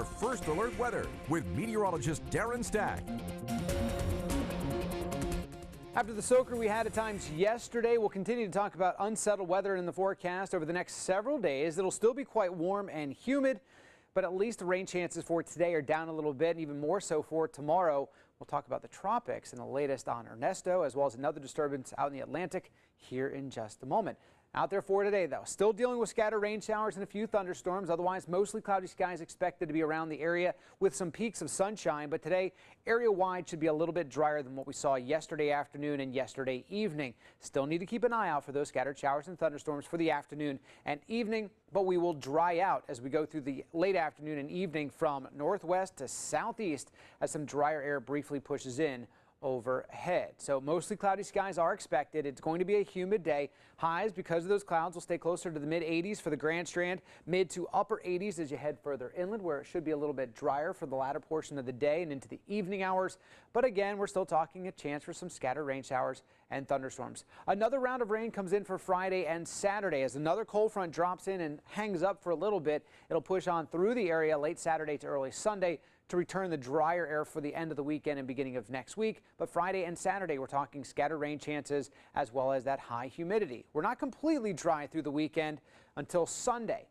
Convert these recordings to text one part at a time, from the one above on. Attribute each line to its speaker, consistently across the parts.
Speaker 1: your first alert weather with meteorologist Darren Stack.
Speaker 2: After the soaker we had at times yesterday, we'll continue to talk about unsettled weather in the forecast over the next several days. It'll still be quite warm and humid, but at least the rain chances for today are down a little bit, and even more so for tomorrow. We'll talk about the tropics and the latest on Ernesto, as well as another disturbance out in the Atlantic here in just a moment. Out there for today, though, still dealing with scattered rain showers and a few thunderstorms. Otherwise, mostly cloudy skies expected to be around the area with some peaks of sunshine. But today, area-wide should be a little bit drier than what we saw yesterday afternoon and yesterday evening. Still need to keep an eye out for those scattered showers and thunderstorms for the afternoon and evening. But we will dry out as we go through the late afternoon and evening from northwest to southeast as some drier air briefly pushes in overhead. So mostly cloudy skies are expected. It's going to be a humid day. Highs, because of those clouds, will stay closer to the mid 80s for the Grand Strand, mid to upper 80s as you head further inland, where it should be a little bit drier for the latter portion of the day and into the evening hours. But again, we're still talking a chance for some scattered rain showers and thunderstorms. Another round of rain comes in for Friday and Saturday as another cold front drops in and hangs up for a little bit. It'll push on through the area late Saturday to early Sunday to return the drier air for the end of the weekend and beginning of next week. But Friday and Saturday, we're talking scattered rain chances as well as that high humidity. We're not completely dry through the weekend until Sunday.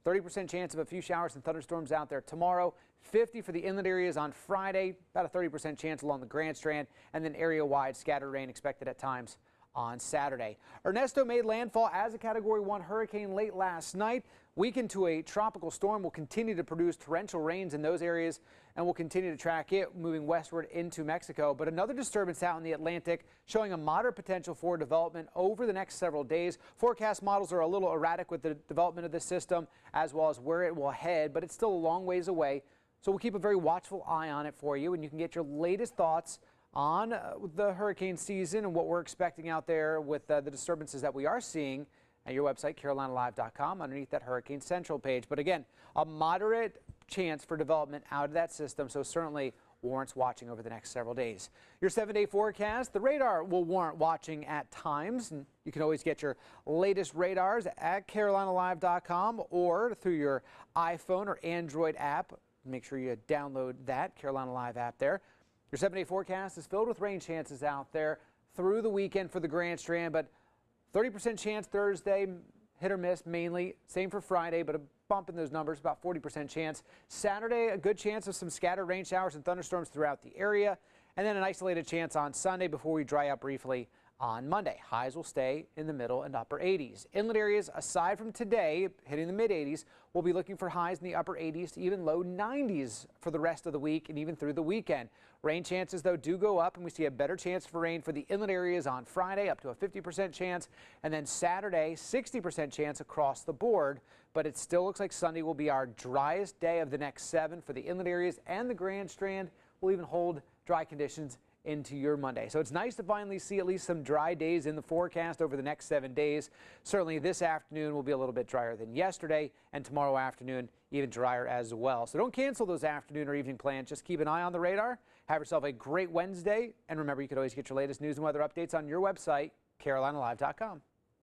Speaker 2: 30% chance of a few showers and thunderstorms out there tomorrow. 50 for the inland areas on Friday. About a 30% chance along the Grand Strand. And then area-wide scattered rain expected at times on Saturday. Ernesto made landfall as a Category 1 hurricane late last night. Weakened to a tropical storm, will continue to produce torrential rains in those areas, and we'll continue to track it moving westward into Mexico. But another disturbance out in the Atlantic showing a moderate potential for development over the next several days. Forecast models are a little erratic with the development of this system as well as where it will head, but it's still a long ways away. So we'll keep a very watchful eye on it for you, and you can get your latest thoughts on the hurricane season and what we're expecting out there with the disturbances that we are seeing at your website, carolinalive.com, underneath that Hurricane Central page. But again, a moderate chance for development out of that system, so certainly warrants watching over the next several days. Your 7-day forecast, the radar will warrant watching at times, and you can always get your latest radars at carolinalive.com or through your iPhone or Android app. Make sure you download that Carolina Live app there. Your 7-day forecast is filled with rain chances out there through the weekend for the Grand Strand, but 30% chance Thursday, hit or miss mainly. Same for Friday, but a bump in those numbers, about 40% chance. Saturday, a good chance of some scattered rain showers and thunderstorms throughout the area. And then an isolated chance on Sunday before we dry up briefly on Monday. Highs will stay in the middle and upper 80s. Inland areas, aside from today, hitting the mid 80s, we'll be looking for highs in the upper 80s to even low 90s for the rest of the week and even through the weekend. Rain chances, though, do go up, and we see a better chance for rain for the inland areas on Friday, up to a 50% chance, and then Saturday, 60% chance across the board. But it still looks like Sunday will be our driest day of the next 7 for the inland areas, and the Grand Strand will even hold dry conditions into your Monday. So it's nice to finally see at least some dry days in the forecast over the next 7 days. Certainly this afternoon will be a little bit drier than yesterday, and tomorrow afternoon even drier as well. So don't cancel those afternoon or evening plans. Just keep an eye on the radar. Have yourself a great Wednesday. And remember, you can always get your latest news and weather updates on your website, carolinalive.com.